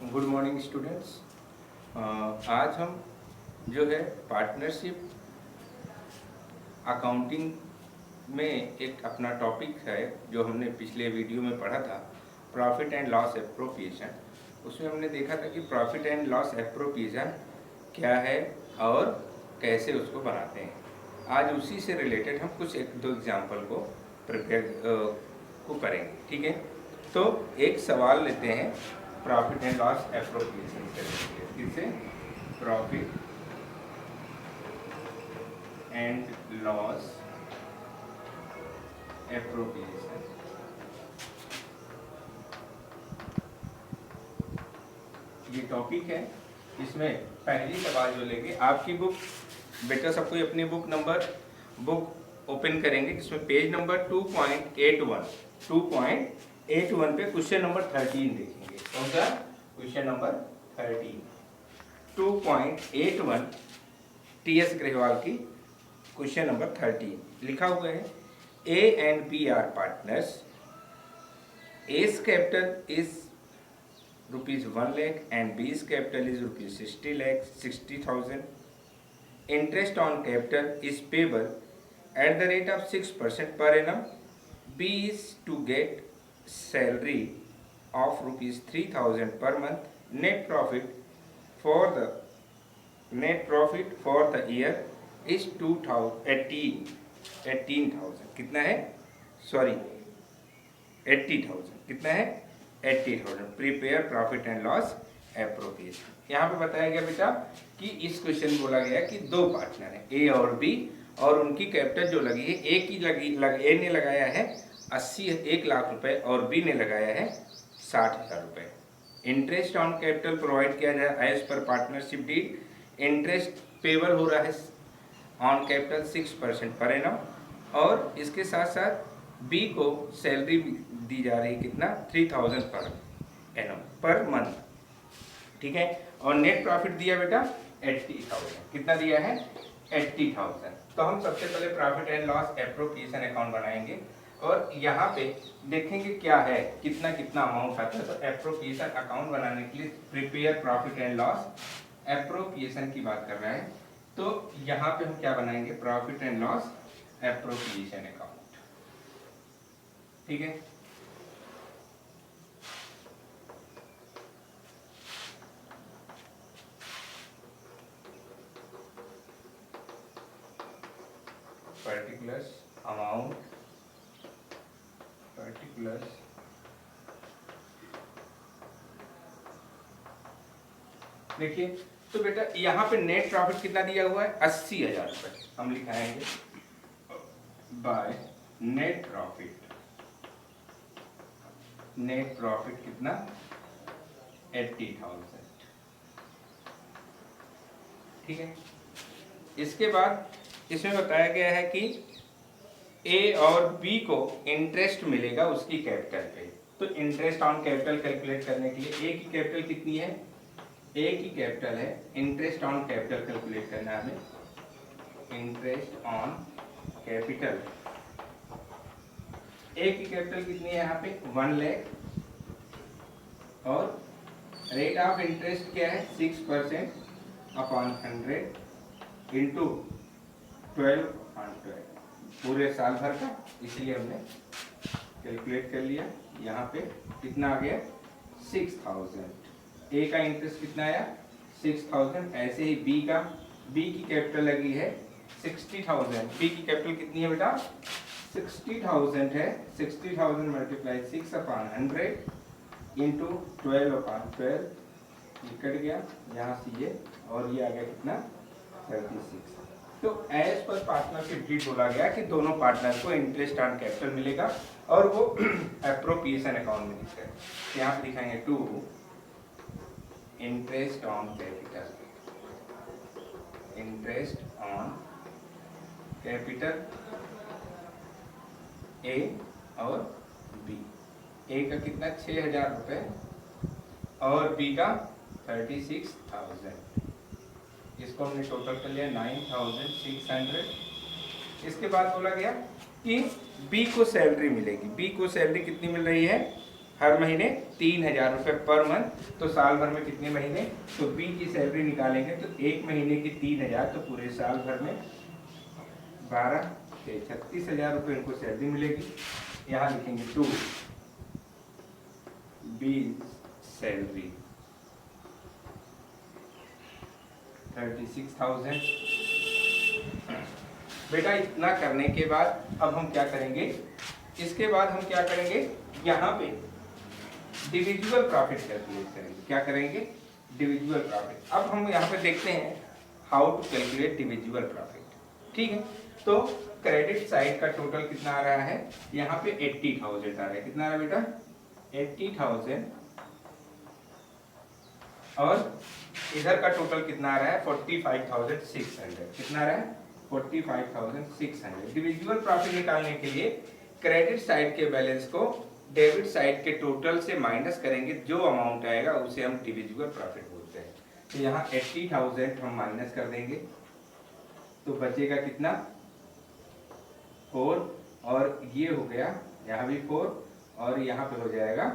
Good morning students. आज हम जो है पार्टनरशिप अकाउंटिंग में एक अपना टॉपिक है जो हमने पिछले वीडियो में पढ़ा था, प्रॉफिट एंड लॉस एप्रोप्रिएशन। उसमें हमने देखा था कि प्रॉफिट एंड लॉस एप्रोप्रिएशन क्या है और कैसे उसको बनाते हैं। आज उसी से रिलेटेड हम कुछ एक दो एग्जाम्पल को करेंगे, ठीक है। तो एक सवाल लेते हैं प्रॉफिट एंड लॉस एप्रोप्रिएशन से रिलेटेड। किससे? Profit and loss appropriation. ये टॉपिक है। इसमें पहली सवाल जो लेंगे, आपकी बुक बेटा सबको अपनी बुक ओपन करेंगे, जिसमें पेज नंबर 2.81 पे क्वेश्चन नंबर 13 देखेंगे। कौन सा? Question number 13 2.81 T.S.. ग्रेवाल की क्वेश्चन नंबर 13 लिखा हुआ है। A and B are partners. A's capital is ₹1 lakh and B's capital is ₹60,000. Interest on capital is payable at the rate of 6% per annum. B is to get salary of ₹3,000 per month. Net profit for the year is 18,000. कितना है? Sorry 80,000। कितना है? 80,000। Prepare profit and loss appropriation. यहाँ पे बताया गया बेटा कि इस क्वेश्चन बोला गया कि दो पार्टनर है ए और बी, और उनकी कैपिटल जो लगी है, ए ने लगाया है 1 लाख रुपए और बी ने लगाया है 60,000 रुपए। इंटरेस्ट ऑन कैपिटल प्रोवाइड किया जाए as per partnership deed. Interest payable हो रहा है ऑन कैपिटल 6% पर एनम, और इसके साथ साथ बी को सैलरी दी जा रही है कितना? 3,000 पर एनम पर मंथ, ठीक है। और नेट प्रॉफिट दिया बेटा 80,000। कितना दिया है? 80,000। तो हम सबसे पहले profit and loss appropriation account बनाएंगे और यहाँ पे देखेंगे क्या है, कितना कितना अमाउंट आता है। तो एप्रोप्रिएशन अकाउंट बनाने के लिए prepare profit and loss appropriation की बात कर रहे हैं। तो यहाँ पे हम क्या बनाएंगे? Profit and loss appropriation account, ठीक है। पर्टिकुलर्स अमाउंट, पर्टिकुलर्स देखिए। तो बेटा यहाँ पे नेट प्रॉफिट कितना दिया हुआ है? 80,000 रुपए। हम लिखाएंगे by net profit. Net profit कितना? 80,000, ठीक है। इसके बाद इसमें बताया गया है कि ए और बी को इंटरेस्ट मिलेगा उसकी कैपिटल पे। तो इंटरेस्ट ऑन कैपिटल कैलकुलेट करने के लिए ए की कैपिटल कितनी है? ए की कैपिटल है, इंटरेस्ट ऑन कैपिटल कैलकुलेट करना है हमें। इंटरेस्ट ऑन कैपिटल, ए की कैपिटल कितनी है यहाँ पे? 1 लाख, और रेट ऑफ इंटरेस्ट क्या है? 6% अपॉन 100 इंटू 12/12, पूरे साल भर का, इसलिए हमने कैलकुलेट कर लिया। यहाँ पे कितना आ गया? 6,000। ए का इंटरेस्ट कितना आया? 6,000। ऐसे ही बी की कैपिटल लगी है 60,000। बी की कैपिटल कितनी है बेटा? 60,000 है। 60,000 मल्टीप्लाई 6/100 इंटू 12/12, ये कट गया यहाँ से ये, और ये आ गया कितना? 36। तो एज पर पार्टनरशिप डीड बोला गया कि दोनों पार्टनर को इंटरेस्ट ऑन कैपिटल मिलेगा और वो एप्रोप्रिएशन अकाउंट में लिखा है। यहाँ पे दिखाएंगे two interest on capital, interest on capital A और बी। ए का कितना? 6,000 रुपए और बी का 36,000। इसको हमने टोटल कर लिया 9,600। इसके बाद बोला गया कि बी को सैलरी मिलेगी। बी को सैलरी कितनी मिल रही है? हर महीने 3000 रुपये पर मंथ। तो साल भर में कितने महीने, तो बी की सैलरी निकालेंगे तो एक महीने की 3000, तो पूरे साल भर में 12 से 36,000 रुपये इनको सैलरी मिलेगी। यहाँ लिखेंगे टू बी सैलरी 36,000। बेटा इतना करने के बाद अब हम क्या करेंगे, इसके बाद हम क्या करेंगे, यहाँ पे डिविजिबल प्रॉफिट कैलकुलेट करेंगे। क्या करेंगे, डिविजिबल प्रॉफिट। अब हम यहाँ पे देखते हैं how to calculate divisible profit. ठीक है, तो क्रेडिट साइड का टोटल कितना आ रहा है, यहाँ पे 80,000 आ रहा है। कितना आ रहा है बेटा, 80,000। और इधर का टोटल कितना आ रहा है, 45,600। कितना आ रहा है, 45,600। डिविजिबल प्रॉफिट निकालने के लिए क्रेडिट साइड के बैलेंस को डेबिट साइड के टोटल से माइनस करेंगे, जो अमाउंट आएगा उसे हम डिविजिबल प्रॉफिट बोलते हैं। तो यहाँ 80,000 हम माइनस कर देंगे तो बचेगा कितना, 4, और ये हो गया यहाँ भी 4, और यहाँ पे हो जाएगा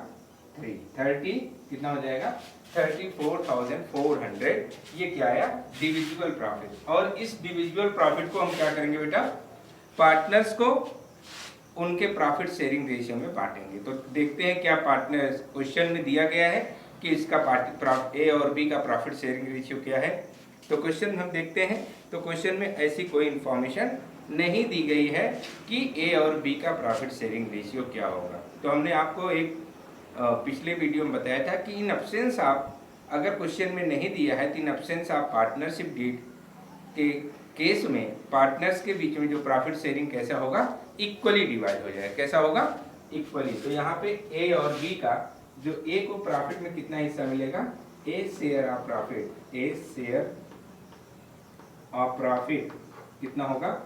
3, 30, कितना हो जाएगा 34,400। ये क्या आया, डिविजिबल प्रॉफिट। और इस डिविजिबल प्रॉफिट को हम क्या करेंगे बेटा, पार्टनर्स को उनके प्रॉफिट शेयरिंग रेशियो में बांटेंगे। तो देखते हैं क्या पार्टनर्स, क्वेश्चन में दिया गया है कि इसका ए और बी का प्रॉफिट शेयरिंग रेशियो क्या है। तो क्वेश्चन हम देखते हैं, तो क्वेश्चन में ऐसी कोई इंफॉर्मेशन नहीं दी गई है कि ए और बी का प्रॉफिट शेयरिंग रेशियो क्या होगा। तो हमने आपको एक पिछले वीडियो में बताया था कि इन एब्सेंस आप, अगर क्वेश्चन में नहीं दिया है तो इन एब्सेंस आप पार्टनरशिप डीड के केस में पार्टनर्स के बीच में जो प्रॉफिट शेयरिंग कैसा होगा, इक्वली डिवाइड हो जाएगा। कैसा होगा, इक्वली। तो यहाँ पे ए और बी का, जो ए को प्रॉफिट में कितना हिस्सा मिलेगा, a share of profit, a share of profit कितना होगा,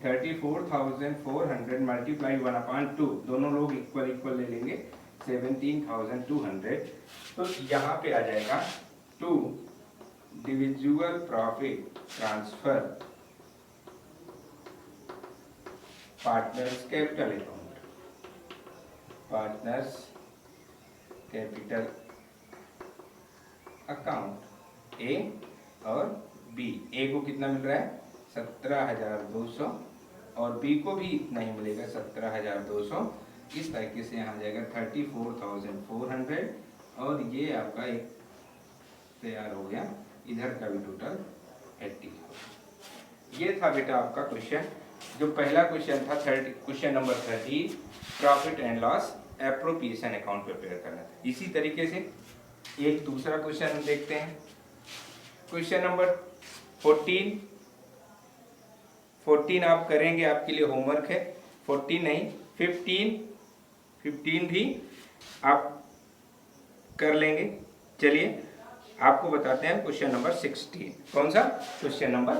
34,400 मल्टीप्लाई 1/2, दोनों लोग इक्वल इक्वल ले लेंगे, 17,200। तो यहाँ पे आ जाएगा to divisible profit transfer partners capital account, partners capital account A और बी। ए को कितना मिल रहा है, 17,200, और बी को भी इतना ही मिलेगा, 17,200। इस तरीके से यहाँ जाएगा 34,400, और ये आपका एक तैयार हो गया। इधर का भी टोटल 80,000। ये था बेटा आपका क्वेश्चन। जो पहला क्वेश्चन था, question number 30, profit and loss appropriation account prepare करना था। इसी तरीके से एक दूसरा क्वेश्चन हम देखते हैं, क्वेश्चन नंबर 14 आप करेंगे, आपके लिए होमवर्क है। 14 नहीं, 15 भी आप कर लेंगे। चलिए आपको बताते हैं क्वेश्चन नंबर 16। कौन सा, क्वेश्चन नंबर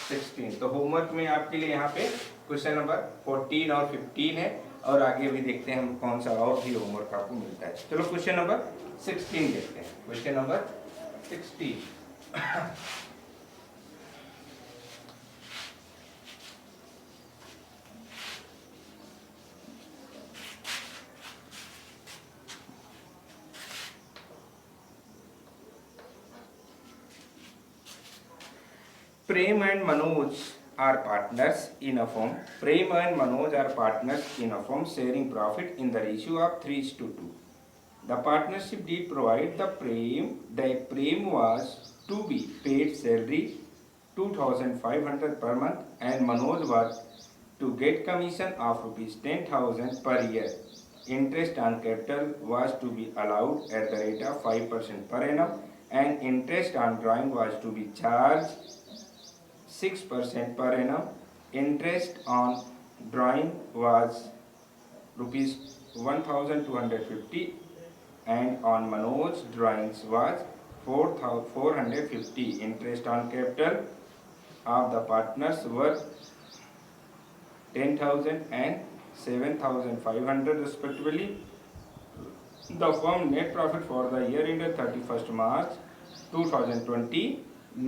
16। तो होमवर्क में आपके लिए यहाँ पे क्वेश्चन नंबर 14 और 15 है, और आगे भी देखते हैं हम कौन सा और भी होमवर्क आपको मिलता है। चलो क्वेश्चन नंबर 16 देखते हैं। Question number 16 Prem and Manoj are partners in a firm. Prem and Manoj are partners in a firm sharing profit in the ratio of 3:2. The partnership deed provide that Prem was to be paid salary 2,500 per month and Manoj was to get commission of rupees 10,000 per year. Interest on capital was to be allowed at the rate of 5% per annum and interest on drawing was to be charged 6% per annum. Interest on drawing was rupees 1,250 and on Manoj drawings was 450. Interest on capital of the partners were 10,000 and 7,500 respectively. The firm net profit for the year ended 31st March 2020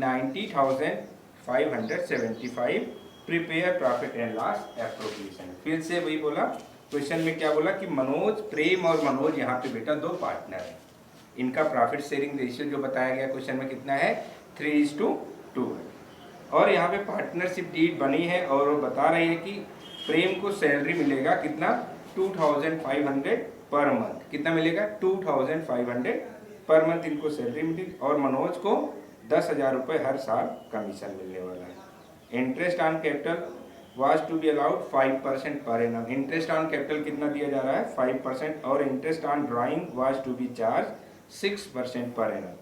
90,575. Prepare profit and loss appropriation. फिर से वही बोला question में क्या बोला कि मनोज, प्रेम और मनोज यहाँ पे बेटा दो पार्टनर हैं। इनका प्रॉफिट शेयरिंग रेशियो जो बताया गया क्वेश्चन में कितना है, 3:2 है। और यहाँ पे पार्टनरशिप डीड बनी है और वो बता रही है कि प्रेम को सैलरी मिलेगा कितना, 2500 पर मंथ। कितना मिलेगा, 2500 पर मंथ इनको सैलरी मिलेगी। और मनोज को 10,000 रुपये हर साल कमीशन मिलने वाला है। Interest on capital was to be allowed 5% per annum. Interest on capital कितना दिया जा रहा है, 5%। और interest on drawing was to be charge 6% per annum,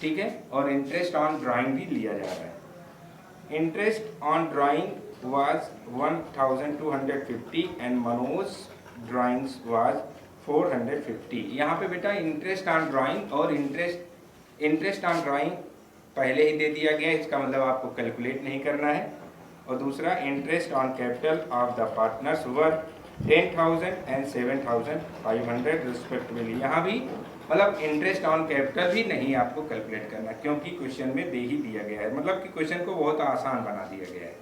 ठीक है। और इंटरेस्ट ऑन ड्राइंग भी लिया जा रहा है। Interest on drawing was 1250 and Manoj drawings was 450। यहाँ पे बेटा इंटरेस्ट ऑन ड्राइंग और इंटरेस्ट ऑन ड्राइंग पहले ही दे दिया गया, इसका मतलब आपको कैलकुलेट नहीं करना है। और दूसरा interest on capital of the partners were 10,000 and 7,500 respectively. यहाँ भी मतलब इंटरेस्ट ऑन कैपिटल भी नहीं आपको कैलकुलेट करना, क्योंकि क्वेश्चन में दे ही दिया गया है, मतलब कि क्वेश्चन को बहुत आसान बना दिया गया है,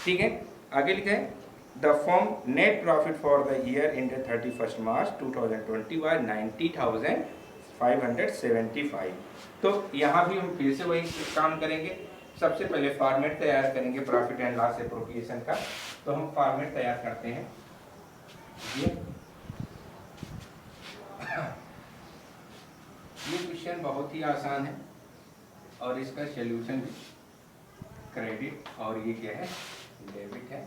ठीक है। आगे लिखा है the firm net profit for the year ended 31 March 2020 was 90,575। तो यहाँ भी हम फिर से वही काम करेंगे। सबसे पहले फॉर्मेट तैयार करेंगे प्रॉफिट एंड लॉस एप्रोप्रिएशन का। तो हम फॉर्मेट तैयार करते हैं। ये क्वेश्चन बहुत ही आसान है और इसका सॉल्यूशन भी क्रेडिट और ये क्या है, डेबिट है।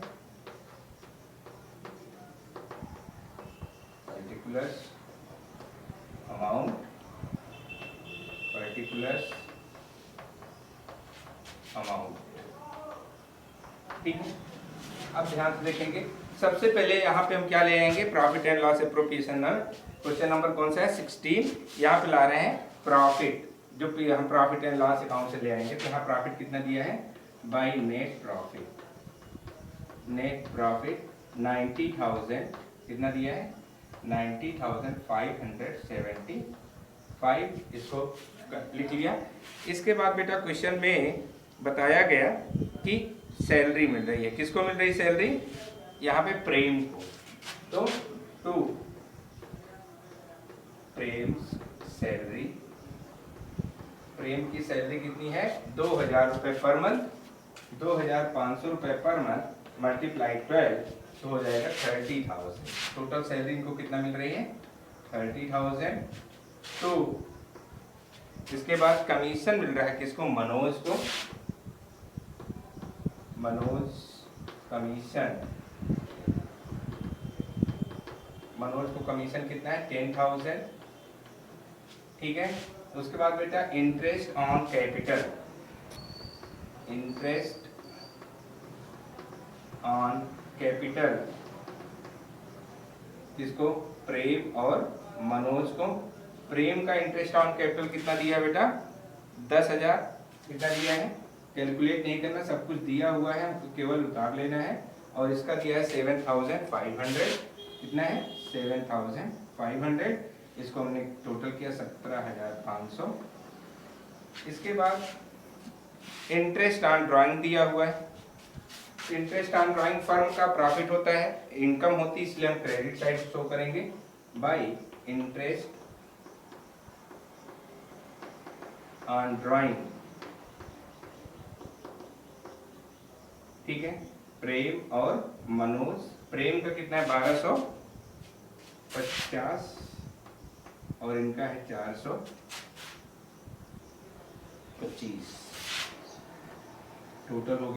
पर्टिकुलर्स अमाउंट, पर्टिकुलर्स अमाउंट, ठीक है। अब ध्यान से देखेंगे, सबसे पहले यहाँ पे हम क्या ले आएंगे, profit and loss appropriation. Question number कौन सा है, 16। यहाँ पे ला रहे हैं प्रॉफिट, जो हम प्रॉफिट एंड लॉस अकाउंट से ले आएंगे। तो यहाँ प्रॉफिट कितना दिया है, bye net profit. Net profit 90,000 कितना दिया है, 90,575, इसको लिख लिया। इसके बाद बेटा क्वेश्चन में बताया गया कि सैलरी मिल रही है, किसको मिल रही सैलरी, यहाँ पे प्रेम को। तो टू प्रेम सैलरी, प्रेम की सैलरी कितनी है, 2,000 रुपये पर मंथ, 2,500 रुपये पर मंथ मल्टीप्लाई 12 तो हो जाएगा 30,000। टोटल सैलरी इनको कितना मिल रही है, 30,000। तो इसके बाद कमीशन मिल रहा है किसको, मनोज को। मनोज कमीशन, मनोज को कमीशन कितना है, 10,000, ठीक है। उसके बाद बेटा interest on capital, interest on capital किसको, प्रेम और मनोज को। प्रेम का इंटरेस्ट ऑन कैपिटल कितना दिया है बेटा, 10,000 कितना दिया है, कैलकुलेट नहीं करना, सब कुछ दिया हुआ है, हमको केवल उतार लेना है। और इसका दिया है 7,500, कितना है 7,500, इसको हमने टोटल किया 17,500। इसके बाद इंटरेस्ट ऑन ड्राइंग दिया हुआ है। इंटरेस्ट ऑन ड्राइंग फर्म का प्रॉफिट होता है, इनकम होती है, इसलिए हम क्रेडिट साइड शो करेंगे बाय इंटरेस्ट ऑन ड्राइंग, ठीक है। प्रेम और मनोज, प्रेम का कितना है 1250 और इनका है 425, टोटल हो